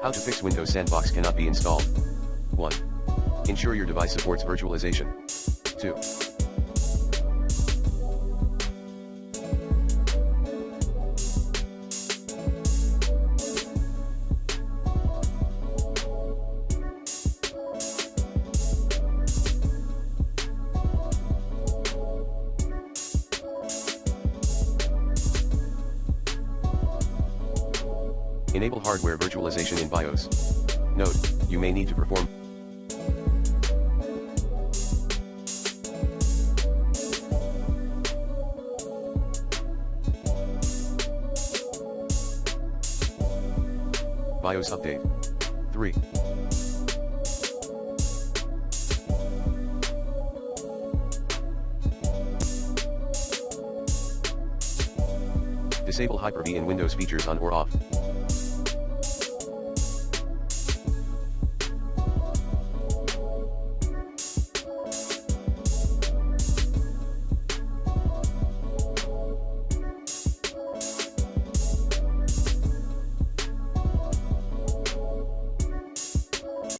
How to fix Windows Sandbox cannot be installed. 1. Ensure your device supports virtualization. 2. Enable hardware virtualization in BIOS. Note, you may need to perform BIOS update. 3. Disable Hyper-V in Windows features on or off.